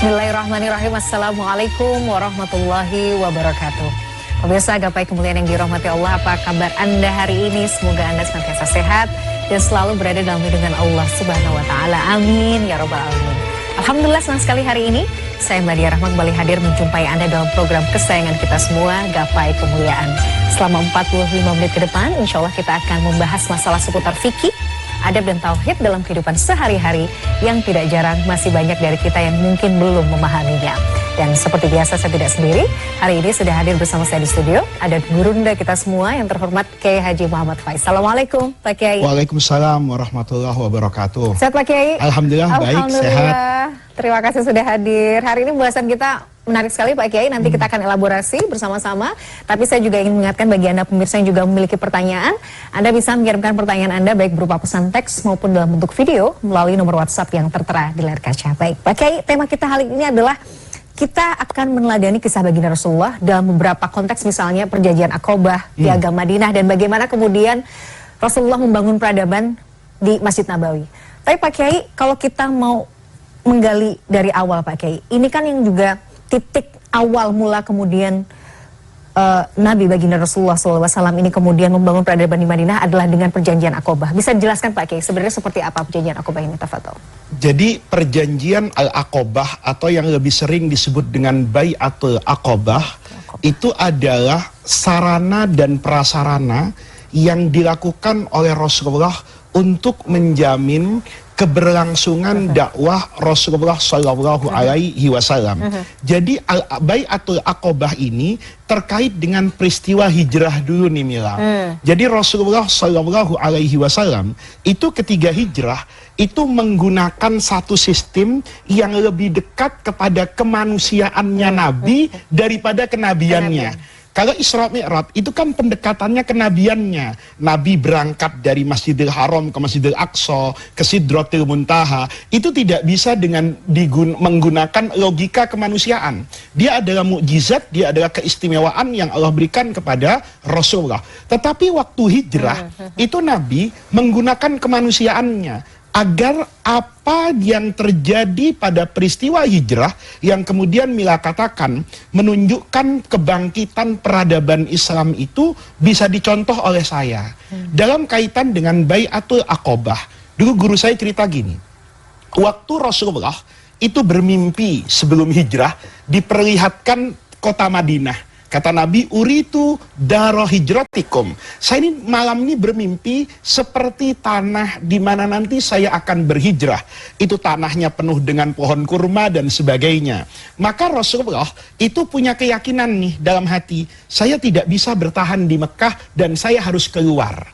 Bismillahirrahmanirrahim. Assalamualaikum warahmatullahi wabarakatuh. Pemirsa gapai kemuliaan yang dirahmati Allah, apa kabar Anda hari ini? Semoga Anda senantiasa sehat dan selalu berada dalam lindungan Allah Subhanahu wa taala. Amin ya rabbal alamin. Alhamdulillah, senang sekali hari ini saya Mladia Rahma kembali hadir menjumpai Anda dalam program kesayangan kita semua, Gapai Kemuliaan. Selama 45 menit ke depan, insya Allah kita akan membahas masalah seputar fikih, adab dan tauhid dalam kehidupan sehari-hari yang tidak jarang masih banyak dari kita yang mungkin belum memahaminya. Dan seperti biasa saya tidak sendiri, hari ini sudah hadir bersama saya di studio, ada gurunda kita semua yang terhormat Kiai Haji Muhammad Faiz. Assalamualaikum Pak Kiai. Waalaikumsalam warahmatullahi wabarakatuh. Sehat Pak Kiai? Alhamdulillah, baik, sehat. Terima kasih sudah hadir. Hari ini pembahasan kita menarik sekali Pak Kiai, nanti kita akan elaborasi bersama-sama. Tapi saya juga ingin mengingatkan bagi Anda pemirsa yang juga memiliki pertanyaan, Anda bisa mengirimkan pertanyaan Anda baik berupa pesan teks maupun dalam bentuk video melalui nomor WhatsApp yang tertera di layar kaca. Baik Pak Kiai, tema kita hari ini adalah kita akan meneladani kisah baginda Rasulullah dalam beberapa konteks, misalnya perjanjian Aqobah, Piagam Madinah, dan bagaimana kemudian Rasulullah membangun peradaban di Masjid Nabawi. Tapi Pak Kiai, kalau kita mau menggali dari awal Pak Kiai, ini kan yang juga titik awal mula kemudian Nabi baginda Rasulullah SAW ini kemudian membangun peradaban di Madinah adalah dengan perjanjian Aqobah. Bisa dijelaskan Pak Kiai sebenarnya seperti apa perjanjian Aqobah ini, tafadhol? Jadi perjanjian Al-Aqobah atau yang lebih sering disebut dengan Bai'atul Aqobah itu adalah sarana dan prasarana yang dilakukan oleh Rasulullah untuk menjamin keberlangsungan dakwah Rasulullah Shallallahu Alaihi Wasallam. Jadi Bai'atul Aqobah ini terkait dengan peristiwa hijrah dulu nih Mila. Jadi Rasulullah Shallallahu Alaihi Wasallam itu ketika hijrah itu menggunakan satu sistem yang lebih dekat kepada kemanusiaannya Nabi daripada kenabiannya. Kalau Isra Mi'raj itu kan pendekatannya kenabiannya. Nabi berangkat dari Masjidil Haram ke Masjidil Aqsa, ke Sidratil Muntaha. Itu tidak bisa dengan menggunakan logika kemanusiaan. Dia adalah mukjizat, dia adalah keistimewaan yang Allah berikan kepada Rasulullah. Tetapi waktu hijrah, itu Nabi menggunakan kemanusiaannya. Agar apa yang terjadi pada peristiwa hijrah yang kemudian Mila katakan menunjukkan kebangkitan peradaban Islam itu bisa dicontoh oleh saya. Dalam kaitan dengan Bai'atul Aqobah, dulu guru saya cerita gini, waktu Rasulullah itu bermimpi sebelum hijrah diperlihatkan kota Madinah. Kata Nabi, uritu daro hijratikum. Saya ini malam ini bermimpi seperti tanah di mana nanti saya akan berhijrah. Itu tanahnya penuh dengan pohon kurma dan sebagainya. Maka Rasulullah itu punya keyakinan nih dalam hati, saya tidak bisa bertahan di Mekah dan saya harus keluar.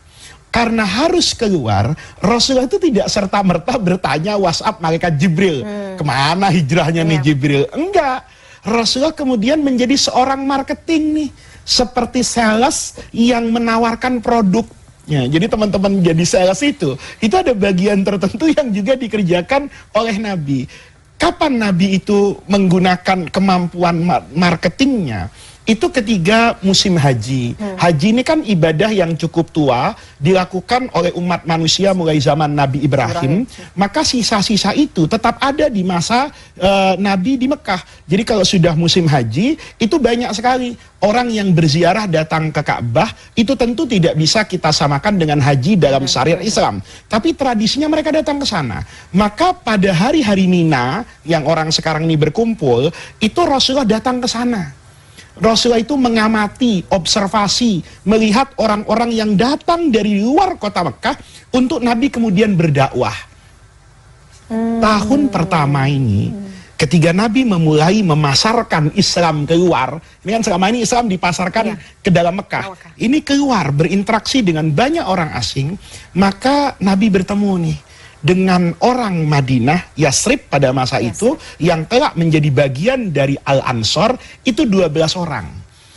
Karena harus keluar, Rasulullah itu tidak serta-merta bertanya WhatsApp malaikat Jibril, kemana hijrahnya nih Jibril? Enggak. Rasulullah kemudian menjadi seorang marketing nih, seperti sales yang menawarkan produknya. Jadi teman-teman jadi sales itu ada bagian tertentu yang juga dikerjakan oleh Nabi. Kapan Nabi itu menggunakan kemampuan marketingnya? Itu ketika musim haji. Haji ini kan ibadah yang cukup tua, dilakukan oleh umat manusia mulai zaman Nabi Ibrahim. Maka sisa-sisa itu tetap ada di masa Nabi di Mekah. Jadi kalau sudah musim haji, itu banyak sekali orang yang berziarah datang ke Ka'bah. Itu tentu tidak bisa kita samakan dengan haji dalam syariat Islam. Tapi tradisinya mereka datang ke sana. Maka pada hari-hari Mina, yang orang sekarang ini berkumpul, itu Rasulullah datang ke sana. Rasulullah itu mengamati, observasi, melihat orang-orang yang datang dari luar kota Mekah untuk Nabi kemudian berdakwah. Tahun pertama ini, ketika Nabi memulai memasarkan Islam keluar, ini kan selama ini Islam dipasarkan ke dalam Mekah. Ini keluar, berinteraksi dengan banyak orang asing, maka Nabi bertemu nih dengan orang Madinah, Yasrib pada masa itu, yang telah menjadi bagian dari Al-Ansor, itu 12 orang.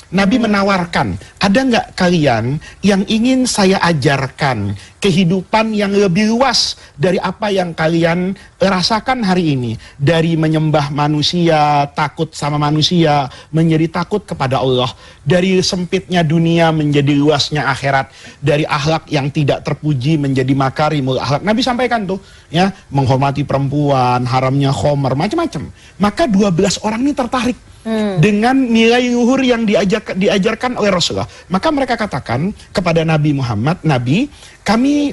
Nabi menawarkan, ada nggak kalian yang ingin saya ajarkan kehidupan yang lebih luas dari apa yang kalian rasakan hari ini. Dari menyembah manusia, takut sama manusia, menjadi takut kepada Allah. Dari sempitnya dunia menjadi luasnya akhirat. Dari akhlak yang tidak terpuji menjadi makarimul akhlak. Nabi sampaikan tuh, ya, menghormati perempuan, haramnya khomer, macam-macam. Maka 12 orang ini tertarik dengan nilai luhur yang diajarkan oleh Rasulullah. Maka mereka katakan kepada Nabi Muhammad, Nabi, kami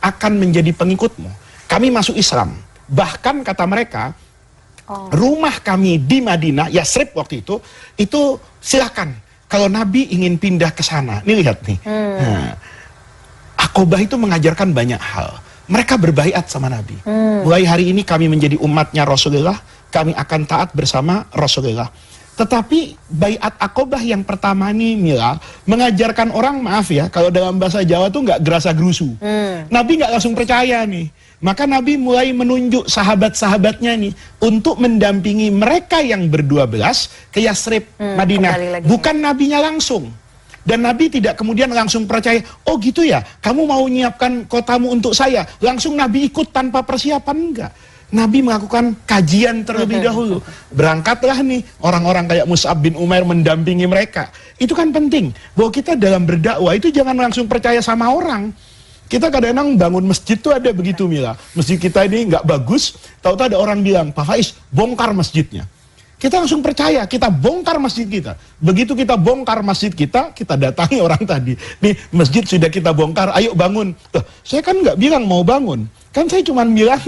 akan menjadi pengikutmu. Kami masuk Islam. Bahkan kata mereka, rumah kami di Madinah, Yasrib waktu itu silakan. Kalau Nabi ingin pindah ke sana. Nih lihat nih. Nah, Aqobah itu mengajarkan banyak hal. Mereka berbaiat sama Nabi. Mulai hari ini kami menjadi umatnya Rasulullah, kami akan taat bersama Rasulullah. Tetapi baiat Aqobah yang pertama nih, Mila, mengajarkan orang, maaf ya, kalau dalam bahasa Jawa tuh nggak gerasa gerusu. Nabi nggak langsung percaya nih. Maka Nabi mulai menunjuk sahabat-sahabatnya nih untuk mendampingi mereka yang ber-12 ke Yasrib, Madinah. Bukan nabinya langsung. Dan Nabi tidak kemudian langsung percaya, oh gitu ya, kamu mau menyiapkan kotamu untuk saya. Langsung Nabi ikut tanpa persiapan, enggak. Nabi melakukan kajian terlebih dahulu. Berangkatlah nih orang-orang kayak Mus'ab bin Umair mendampingi mereka. Itu kan penting, bahwa kita dalam berdakwah itu jangan langsung percaya sama orang. Kita kadang-kadang bangun masjid tuh ada begitu, Mila. Masjid kita ini nggak bagus, tahu-tahu ada orang bilang, Pak Faiz, bongkar masjidnya. Kita langsung percaya, kita bongkar masjid kita. Begitu kita bongkar masjid kita datangi orang tadi. Nih, masjid sudah kita bongkar, ayo bangun. Saya kan nggak bilang mau bangun. Kan saya cuma bilang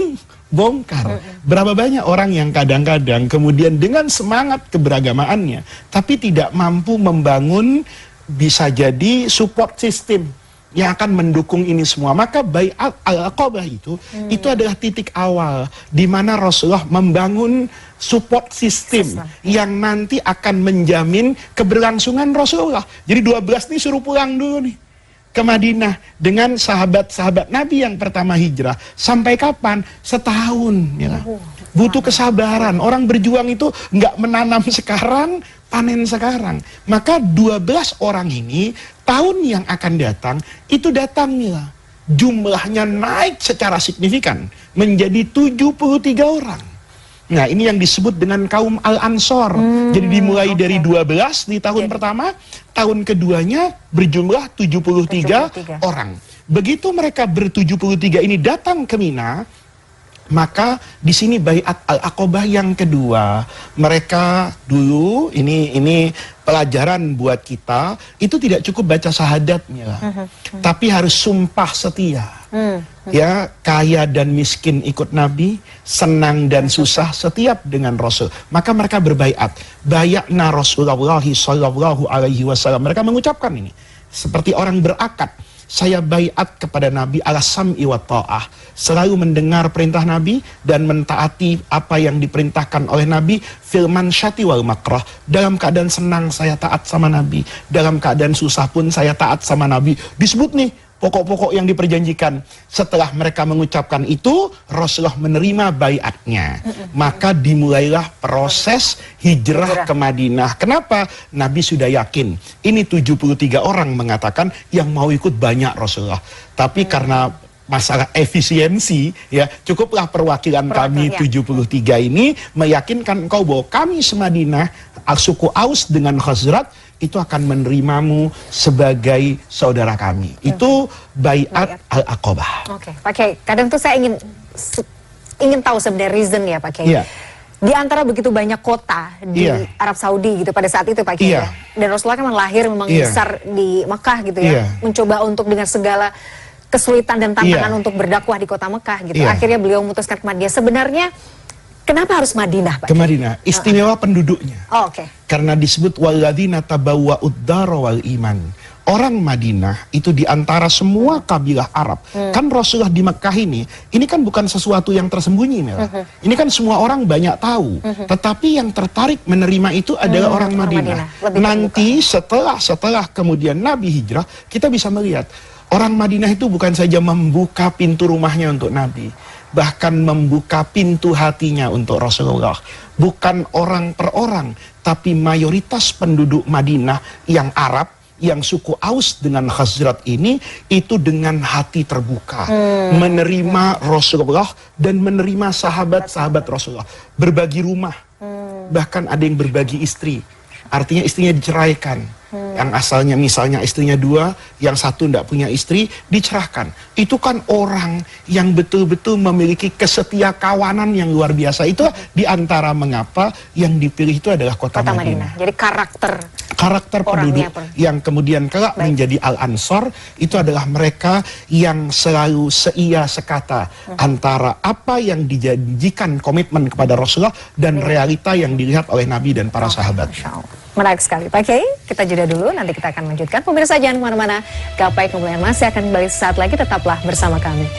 bongkar. Berapa banyak orang yang kadang-kadang kemudian dengan semangat keberagamaannya, tapi tidak mampu membangun, bisa jadi support system yang akan mendukung ini semua. Maka baiat al-Aqobah itu adalah titik awal di mana Rasulullah membangun support system yang nanti akan menjamin keberlangsungan Rasulullah. Jadi 12 ini suruh pulang dulu nih ke Madinah dengan sahabat-sahabat Nabi yang pertama hijrah. Sampai kapan? Setahun, ya. Butuh kesabaran. Orang berjuang itu nggak menanam sekarang, panen sekarang. Maka 12 orang ini tahun yang akan datang itu datangnya jumlahnya naik secara signifikan menjadi 73 orang. Nah, ini yang disebut dengan kaum Al-Ansor. Jadi dimulai dari 12 di tahun pertama, tahun keduanya berjumlah 73 orang. Begitu mereka ber-73 ini datang ke Mina, maka di sini baiat al-Aqobah yang kedua. Mereka dulu, ini pelajaran buat kita, itu tidak cukup baca syahadatnya, tapi harus sumpah setia. Ya, kaya dan miskin ikut Nabi, senang dan susah setiap dengan Rasul. Maka mereka berbaiat. Bayatna Rasulullah sallallahu alaihi wasallam. Mereka mengucapkan ini seperti orang berakad. Saya baiat kepada Nabi ala sam'i wa ta'ah, selalu mendengar perintah Nabi dan mentaati apa yang diperintahkan oleh Nabi, fil mansyati wal makrah. Dalam keadaan senang saya taat sama Nabi, dalam keadaan susah pun saya taat sama Nabi. Disebut nih pokok-pokok yang diperjanjikan. Setelah mereka mengucapkan itu, Rasulullah menerima baiatnya. Maka dimulailah proses hijrah ke Madinah. Kenapa? Nabi sudah yakin. Ini 73 orang mengatakan yang mau ikut banyak Rasulullah. Tapi karena masalah efisiensi, ya, cukuplah perwakilan kami 73 ini meyakinkan engkau bahwa kami semadinah, suku Aus dengan Khazraj, itu akan menerimamu sebagai saudara kami. Itu baiat al-Aqobah. Oke, Pak Kiai, kadang tuh saya ingin tahu sebenarnya reason ya Pak Kiai. Yeah. Di antara begitu banyak kota di Arab Saudi gitu pada saat itu Pak Kiai. Dan Rasulullah kan lahir memang besar di Mekah gitu ya. Mencoba untuk dengan segala kesulitan dan tantangan untuk berdakwah di kota Mekah gitu. Akhirnya beliau memutuskan ke Madinah. Sebenarnya kenapa harus Madinah, Pak? Ke Madinah, istimewa penduduknya. Oh, oke. Karena disebut walladzina tabawwa'ud dara wal iman. Orang Madinah itu diantara semua kabilah Arab. Kan Rasulullah di Mekah ini kan bukan sesuatu yang tersembunyi, Mela. Ini kan semua orang banyak tahu. Tetapi yang tertarik menerima itu adalah orang Madinah. Nanti setelah kemudian Nabi hijrah, kita bisa melihat orang Madinah itu bukan saja membuka pintu rumahnya untuk Nabi, bahkan membuka pintu hatinya untuk Rasulullah. Bukan orang per orang, tapi mayoritas penduduk Madinah yang Arab, yang suku Aus dengan Khazraj ini itu dengan hati terbuka, menerima Rasulullah dan menerima sahabat-sahabat Rasulullah, berbagi rumah, bahkan ada yang berbagi istri, artinya istrinya diceraikan. Yang asalnya misalnya istrinya 2, yang 1 tidak punya istri, dicerahkan. Itu kan orang yang betul-betul memiliki kesetia kawanan yang luar biasa. Itu diantara mengapa yang dipilih itu adalah kota Madinah. Jadi Karakter penduduk yang kemudian kelak menjadi Al-Ansor itu adalah mereka yang selalu seia sekata antara apa yang dijanjikan komitmen kepada Rasulullah dan realita yang dilihat oleh Nabi dan para sahabat. Menarik sekali Pak Kiai, kita jeda dulu, nanti kita akan lanjutkan. Pemirsa jangan kemana-mana, Gapai Kemuliaan masih akan kembali sesaat lagi, tetaplah bersama kami.